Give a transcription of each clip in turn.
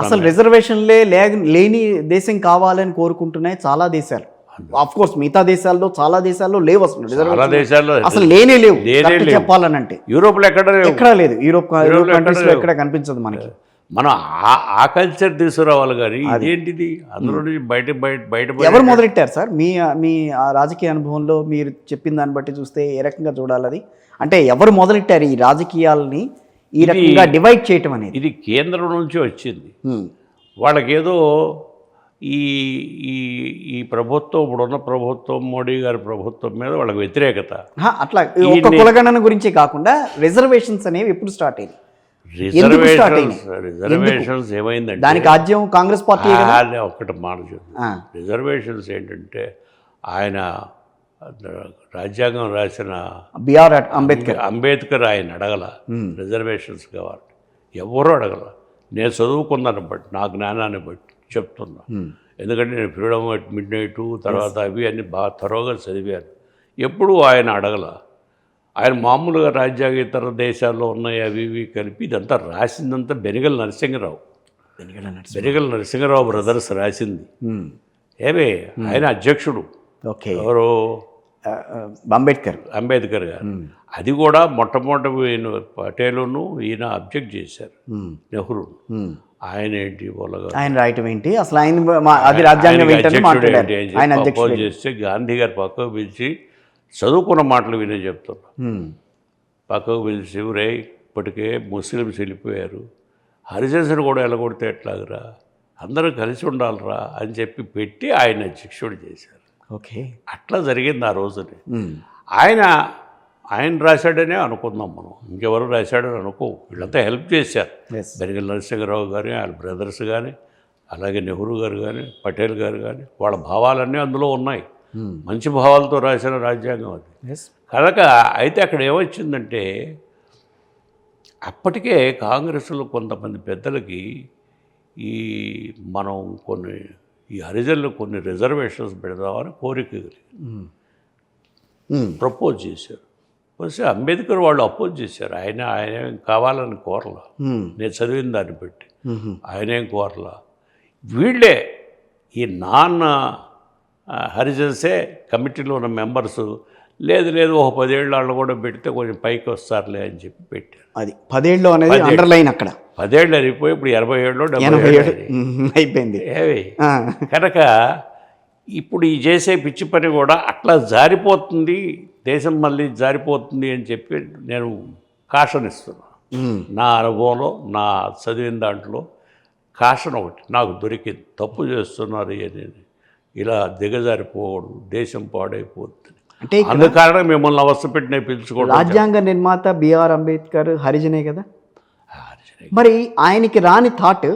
అసలు రిజర్వేషన్లే లేని దేశం కావాలని కోరుకుంటున్నాయి చాలా దేశాలు. ఆఫ్ కోర్స్ మిగతా దేశాల్లో చాలా దేశాల్లో లేవు అసలు రిజర్వేషన్, అసలు లేనే లేవు చెప్పాలనంటే. యూరోప్లో ఎక్కడా లేదు, యూరోప్ కంట్రీస్లో ఎక్కడ కనిపించదు మనకి. మనం ఆ కల్చర్ తీసుకురావాలి కానీ ఇదేంటిది అందులో బయట ఎవరు మొదలెట్టారు సార్? మీ రాజకీయ అనుభవంలో మీరు చెప్పిన దాన్ని బట్టి చూస్తే ఏ రకంగా చూడాలి అది? అంటే ఎవరు మొదలెట్టారు ఈ రాజకీయాలని ఈ రకంగా డివైడ్ చేయటం అనేది? ఇది కేంద్రం నుంచి వచ్చింది. వాళ్ళకేదో ఈ ఈ ప్రభుత్వం, ఇప్పుడున్న ప్రభుత్వం, మోడీ గారి ప్రభుత్వం మీద వాళ్ళకి వ్యతిరేకత. అట్లా ఒక్క కులగణన గురించి కాకుండా రిజర్వేషన్స్ అనేవి ఎప్పుడు స్టార్ట్ అయ్యాయి? రిజర్వేషన్స్ ఏమైందంటే దానికి ఆద్యం కాంగ్రెస్ పార్టీ. ఒక్కటి మాట చెప్పు. రిజర్వేషన్స్ ఏంటంటే ఆయన రాజ్యాంగం రాసిన బిఆర్ అంబేద్కర్ ఆయన అడగల రిజర్వేషన్స్ కావాలి, ఎవరూ అడగల. నేను చదువుకున్నాను బట్టి, నా జ్ఞానాన్ని బట్టి చెప్తున్నా. ఎందుకంటే నేను ఫ్రీడమ్ అట్ మిడ్ నైట్ తర్వాత అవి అన్నీ బాగా త్వరగా చదివాను. ఎప్పుడూ ఆయన అడగల. ఆయన మామూలుగా రాజ్యాంగేతర దేశాల్లో ఉన్నాయి అవి ఇవి కలిపి ఇదంతా రాసిందంతా బెనిగల్ నరసింహరావు బ్రదర్స్ రాసింది. ఏమే ఆయన అధ్యక్షుడు ఎవరు? అంబేద్కర్ గారు. అది కూడా మొట్టమొదటి పటేలును ఈయన అబ్జెక్ట్ చేశారు, నెహ్రూ. ఆయన ఏంటి ఆయన రాయటం ఏంటి అసలు? ఆయన రాజ్యాంగం చేస్తే గాంధీ గారు పక్కకు పిలిచి చదువుకున్న మాటలు వినే చెప్తున్నా. పక్కకు పిలిచి రే ఇప్పటికే ముస్లిమ్స్ వెళ్ళిపోయారు, హరిజన్స్ని కూడా ఎలగొడితే ఎట్లాగరా, అందరూ కలిసి ఉండాలిరా అని చెప్పి పెట్టి ఆయన శిక్షుడు చేశారు. ఓకే, అట్లా జరిగింది ఆ రోజుని. ఆయన రాశాడనే అనుకుందాం మనం, ఇంకెవరు రాశాడని అనుకో. వీళ్ళంతా హెల్ప్ చేశారు. బెనిగల్ నరసింహరావు గారు, వాళ్ళ బ్రదర్స్ కానీ, అలాగే నెహ్రూ గారు కానీ, పటేల్ గారు కానీ, వాళ్ళ భావాలన్నీ అందులో ఉన్నాయి. మంచి భావాలతో రాసిన రాజ్యాంగం అది. కనుక అయితే అక్కడ ఏమొచ్చిందంటే అప్పటికే కాంగ్రెస్లో కొంతమంది పెద్దలకి మనం ఈ హరిజన్లు కొన్ని రిజర్వేషన్స్ పెడదామని కోరిక ప్రపోజ్ చేశారు. వస్తే అంబేద్కర్ వాళ్ళు అపోజ్ చేశారు. ఆయన ఏం కావాలని కోరలా, నేను చదివిన దాన్ని బట్టి ఆయనేం కోరలా. వీళ్ళే ఈ హరిజన్సే కమిటీలో ఉన్న మెంబర్సు లేదు ఒక 10 ఏళ్ళ వాళ్ళు కూడా పెడితే కొంచెం పైకి వస్తారులే అని చెప్పి పెట్టారు. అది 10 ఏళ్ళు అనేది అండర్లైన్. అక్కడ 10 ఏళ్ళు అయిపోయి ఇప్పుడు 80 ఏళ్ళు 70 అయిపోయింది. కనుక ఇప్పుడు ఈ చేసే పిచ్చి పని కూడా అట్లా జారిపోతుంది, దేశం మళ్ళీ జారిపోతుంది అని చెప్పి నేను కాషన్ ఇస్తున్నాను. నా అనుభవంలో, నా చదివిన దాంట్లో కాషన్ ఒకటి నాకు దొరికింది. తప్పు చేస్తున్నారు అనేది, ఇలా దిగజారిపోవడం, దేశం పాడైపోతుంది. అంటే అందుకారణం మిమ్మల్ని అవస్థ పెట్టిన పిలుచుకోవడం. రాజ్యాంగ నిర్మాత బిఆర్ అంబేద్కర్ హరిజనే కదా. మరి ఆయనకి రాని థాట్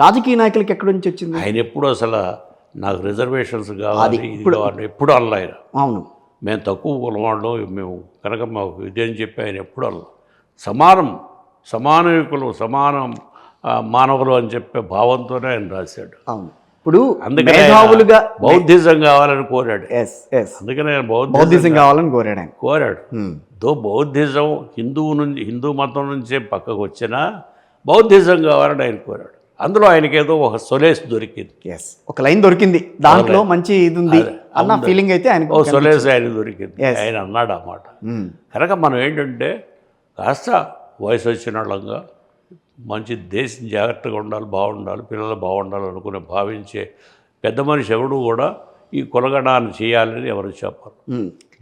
రాజకీయ నాయకులకి ఎక్కడి నుంచి వచ్చింది? ఆయన ఎప్పుడు అసలు నాకు రిజర్వేషన్స్ కావాలి ఎప్పుడు అల్ల ఆయన. అవును, మేము తక్కువ కులవాళ్ళు, మేము కనుక మాకు ఇదేం చెప్పి ఆయన ఎప్పుడు అల్ల. సమానయుకులు, సమానం మానవులు అని చెప్పే భావంతోనే ఆయన రాశాడు. అవును, ఇప్పుడు అందుకని బౌద్ధిజం కావాలని కోరాడు. అందుకని ఆయన బౌద్ధిజం కావాలని కోరాడు. బౌద్ధిజం హిందూ మతం నుంచే పక్కకు వచ్చినా బౌద్ధిజం కావాలని ఆయన కోరాడు. అందులో ఆయనకేదో ఒక సొలేస్ దొరికింది. ఒక లైన్ దొరికింది, దాంట్లో మంచి ఇది ఉంది అన్న ఫీలింగ్ అయితే ఆయన సొలేస్ ఆయన దొరికింది. ఆయన అన్నాడు ఆ మాట. కనుక మనం ఏంటంటే కాస్త వయసు వచ్చిన వాళ్ళంగా మంచి దేశం జాగ్రత్తగా ఉండాలి, బాగుండాలి, పిల్లలు బాగుండాలి అనుకునే భావించే పెద్ద మనిషి ఎవడు కూడా ఈ కులగణాన్ని చేయాలని ఎవరు చెప్పారు.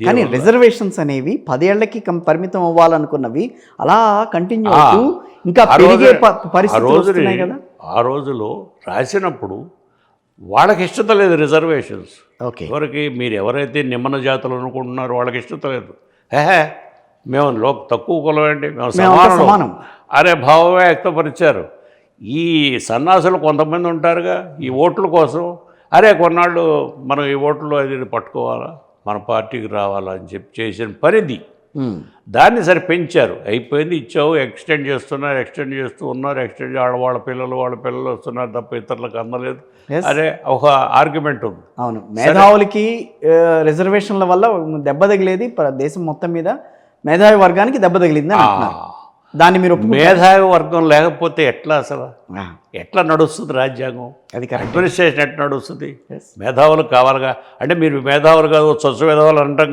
కానీ రిజర్వేషన్స్ అనేవి 10 ఏళ్లకి పరిమితం అవ్వాలనుకున్నవి అలా కంటిన్యూ అవుతూ ఇంకా పెరిగే పరిస్థితులు వస్తున్నాయి కదా. ఆ రోజులో రాసినప్పుడు వాళ్ళకి ఇష్టత లేదు రిజర్వేషన్స్. ఎవరికి మీరు ఎవరైతే నిమ్మన జాతులు అనుకుంటున్నారో వాళ్ళకి ఇష్టత లేదు. మేము తక్కువ కులం ఏంటి, మేము సమానం అనే భావమే వ్యక్తపరిచారు. ఈ సన్నాసులు కొంతమంది ఉంటారుగా ఈ ఓట్ల కోసం, అరే కొన్నాళ్ళు మనం ఈ ఓట్లు అది పట్టుకోవాలా, మన పార్టీకి రావాలా అని చెప్పి చేసిన పరిధి. దాన్ని సరే పెంచారు, అయిపోయింది, ఇచ్చావు, ఎక్స్టెండ్ చేస్తూ ఉన్నారు. వాళ్ళ పిల్లలు వస్తున్నారు తప్ప ఇతరులకు అందలేదు. అరే ఒక ఆర్గ్యుమెంట్ ఉంది. అవును, మేధావులకి రిజర్వేషన్ల వల్ల దెబ్బ తగిలేది దేశం మొత్తం మీద, మేధావి వర్గానికి దెబ్బ తగిలింది. దాన్ని మీరు మేధావి వర్గం లేకపోతే ఎట్లా అసలు ఎట్లా నడుస్తుంది రాజ్యాంగం? అది కరెక్ట్. అడ్మినిస్ట్రేషన్ ఎట్లా నడుస్తుంది? మేధావులు కావాలిగా. అంటే మీరు మేధావులు కాదు, స్వచ్ఛ మేధావులు అనటం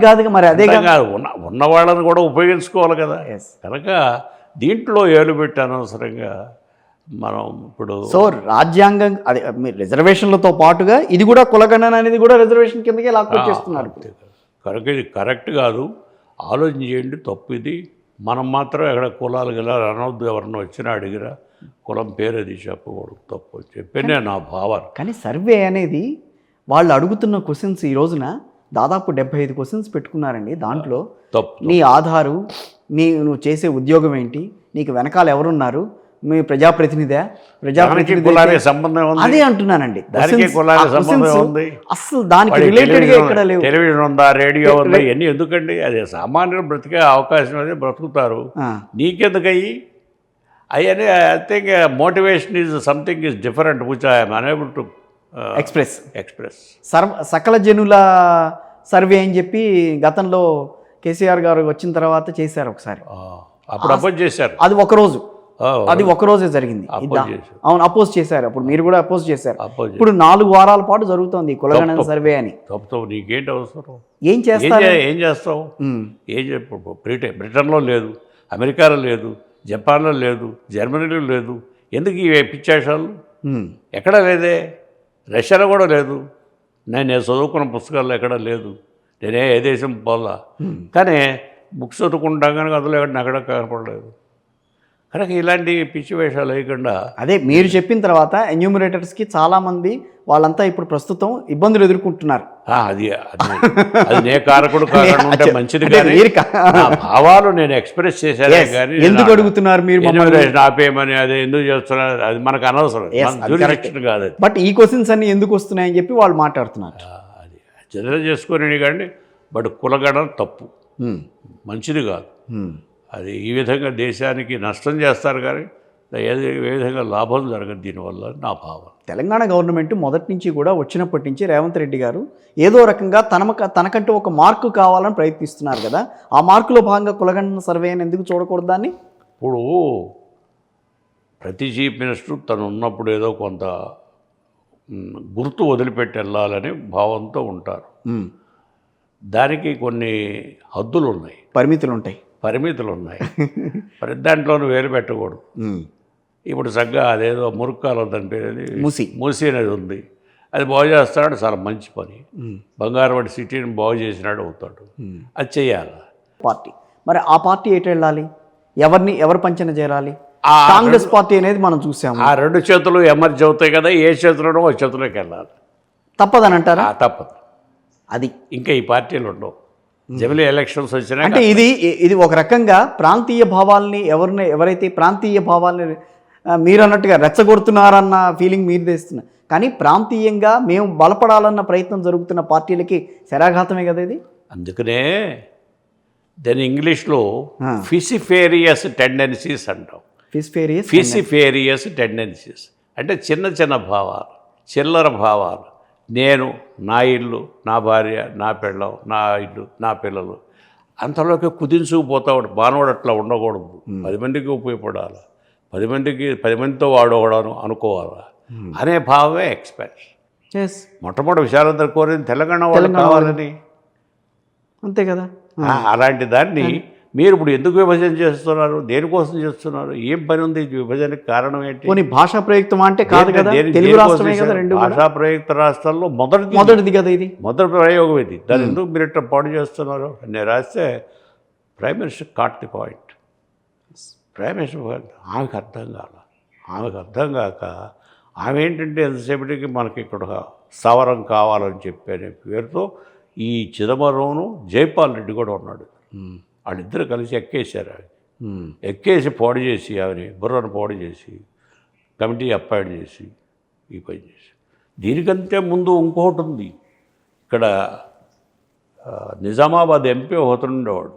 కాదు మరి అదే కాదు, ఉన్న వాళ్ళని కూడా ఉపయోగించుకోవాలి కదా. కనుక దీంట్లో ఏలు పెట్టి అనవసరంగా మనం ఇప్పుడు రాజ్యాంగం అదే రిజర్వేషన్లతో పాటుగా ఇది కూడా కులగణన అనేది కూడా రిజర్వేషన్ కిందకే లాక్కొచ్చేస్తున్నారు. కనుక ఇది కరెక్ట్ కాదు, ఆలోచన చేయండి. తప్పు ఇది. మనం మాత్రం ఎక్కడ కులాలు గల అనవద్దు. ఎవరన్నా వచ్చినా అడిగిరా కులం పేరు అది చెప్పకూడదు, తప్పు చెప్పేనే నా భావన. కానీ సర్వే అనేది వాళ్ళు అడుగుతున్న క్వశ్చన్స్ ఈ రోజున దాదాపు 75 క్వశ్చన్స్ పెట్టుకున్నారండి. దాంట్లో నీ ఆధారు, నువ్వు చేసే ఉద్యోగం ఏంటి, నీకు వెనకాల ఎవరున్నారు, మీ ప్రజాప్రతినిధి సంబంధం అదే అంటున్నానండి. అసలు దానికి రిలేటెడ్ గా ఇక్కడ లేవు. టెలివిజన్ ఉందా, రేడియో ఉందా, ఇవన్నీ ఎందుకండి? అది సామాన్యులు బ్రతికే అవకాశం అనేది బ్రతుకుతారు. నీకెందుకయ్యి అవన్నీ? I think motivation is something is different which I'm unable to express. సకల జనుల సర్వే అని చెప్పి గతంలో కేసీఆర్ గారు వచ్చిన తర్వాత చేశారు ఒకసారి. అప్పుడు అపోజ్ చేశారు. అది ఒకరోజే జరిగింది. అవును, అపోజ్ చేశారు. అప్పుడు మీరు కూడా అపోజ్ చేశారు. ఇప్పుడు 4 వారాల పాటు జరుగుతోంది కులగణన సర్వే అని. నీకేంటి అవసరం? ఏం చేస్తావు? ఏం చెప్పు? బ్రిటన్లో లేదు, అమెరికాలో లేదు, జపాన్లో లేదు, జర్మనీలో లేదు. ఎందుకు ఈ పిచ్చేషాలు? ఎక్కడా లేదే. రష్యాలో కూడా లేదు. నేను చదువుకున్న పుస్తకాల్లో ఎక్కడా లేదు. నేనే ఏ దేశం పోలా. కానీ బుక్స్ చదువుకుంటాం కానీ అందులో ఎక్కడ కనపడలేదు. కనుక ఇలాంటి పిచ్చి వేషాలు వేయకుండా అదే మీరు చెప్పిన తర్వాత ఎన్యూమరేటర్స్కి చాలామంది వాళ్ళంతా ఇప్పుడు ప్రస్తుతం ఇబ్బందులు ఎదుర్కొంటున్నారు. అది నే కారకుడు కారణం ఉంటే మంచిది. కానీ భావాలు నేను ఎక్స్ప్రెస్ చేశానే కానీ ఎందుకు అడుగుతున్నారు మీరు ఆపేయమని, అదే ఎందుకు చేస్తున్నారు, అది మనకు అనవసరం, కాదు. బట్ ఈ క్వశ్చన్స్ అన్ని ఎందుకు వస్తున్నాయని చెప్పి వాళ్ళు మాట్లాడుతున్నారు. అది జనరల్ చేసుకొని కానీ బట్ కులగడం తప్పు, మంచిది కాదు. అది ఈ విధంగా దేశానికి నష్టం చేస్తారు కానీ ఏ విధంగా లాభం జరగదు దీనివల్ల నా భావన. తెలంగాణ గవర్నమెంట్ మొదటి నుంచి కూడా వచ్చినప్పటి నుంచి రేవంత్ రెడ్డి గారు ఏదో రకంగా తనకంటూ ఒక మార్కు కావాలని ప్రయత్నిస్తున్నారు కదా. ఆ మార్కులో భాగంగా కులగణన సర్వే అని ఎందుకు చూడకూడదు దాన్ని? ఇప్పుడు ప్రతి చీఫ్ మినిస్టర్ తను ఉన్నప్పుడు ఏదో కొంత గుర్తు వదిలిపెట్టి వెళ్ళాలని భావంతో ఉంటారు. దానికి కొన్ని హద్దులు ఉన్నాయి, పరిమితులు ఉన్నాయి. దాంట్లోనూ వేలు పెట్టకూడదు. ఇప్పుడు చక్కగా అదేదో మురుక్కాలు దాని పేరు మూసి అనేది ఉంది. అది బాగు చేస్తాడు, చాలా మంచి పని. బంగారవాడి సిటీని బాగు చేసినాడు అవుతాడు. అది చెయ్యాలి పార్టీ. మరి ఆ పార్టీ ఎటు వెళ్ళాలి? ఎవరు పంచన చేరాలి? కాంగ్రెస్ పార్టీ అనేది మనం చూసాము. ఆ 2 చేతులు ఎమర్జీ అవుతాయి కదా, ఏ చేతులోనో ఒక చేతిలోకి వెళ్ళాలి. తప్పదని అంటారా? తప్పదు. అది ఇంకా ఈ పార్టీలు ఉండవు. జమిలీ ఎలక్షన్స్ వచ్చినా అంటే ఇది ఒక రకంగా ప్రాంతీయ భావాల్ని ఎవరైతే ప్రాంతీయ భావాల్ని మీరు అన్నట్టుగా రెచ్చగొడుతున్నారన్న ఫీలింగ్ మీరు తెస్తున్నారు. కానీ ప్రాంతీయంగా మేము బలపడాలన్న ప్రయత్నం జరుగుతున్న పార్టీలకి శరాఘాతమే కదా ఇది. అందుకనే దాని ఇంగ్లీష్లో ఫిసిఫేరియస్ టెండెన్సీస్ అంటాం. ఫిసిఫేరియస్ టెండెన్సీస్ అంటే చిన్న భావాలు, చిల్లర భావాలు. నేను, నా ఇల్లు, నా భార్య, నా పెళ్ళం, నా ఇల్లు, నా పిల్లలు, అంతలోకి కుదించుకుపోతాడు. బానవాడు అట్లా ఉండకూడదు. 10 మందికి ఉపయోగపడాలి, 10 మందితో వాడకూడదు అనుకోవాలా అనే భావమే ఎక్స్పెక్ట్. మొట్టమొదటి విశాలందరూ కోరింది తెలంగాణ వాళ్ళు కావాలని, అంతే కదా. అలాంటి దాన్ని మీరు ఇప్పుడు ఎందుకు విభజన చేస్తున్నారు? దేనికోసం చేస్తున్నారు? ఏం పని ఉంది విభజనకి? కారణం ఏంటి? కొన్ని భాషా ప్రయుక్తం అంటే కాదు కదా, తెలుగు రాష్ట్రమే కదా. 2 భాషా ప్రయుక్త రాష్ట్రాల్లో మొదటిది కదా ఇది, మొదటి ప్రయోగం ఇది. దాన్ని ఎందుకు మీరు ఇట్లా పాడు చేస్తున్నారు? నేను రాస్తే prime minister caught the point. Prime minister ఆమెకు అర్థం కాక ఆమె ఏంటంటే ఎంతసేపటికి మనకి ఇక్కడ సవరం కావాలని చెప్పే పేరుతో ఈ చిదంబరంను జైపాల్ రెడ్డి కూడా ఉన్నాడు. వాళ్ళిద్దరు కలిసి ఎక్కేశారు. ఎక్కేసి పాడు చేసి ఆమెని బుర్రను పాడు చేసి కమిటీ అపాయింట్ చేసి ఈ పని చేసి. దీనికంటే ముందు ఇంకొకటి ఉంది. ఇక్కడ నిజామాబాద్ ఎంపీ ఒకటి ఉండేవాడు,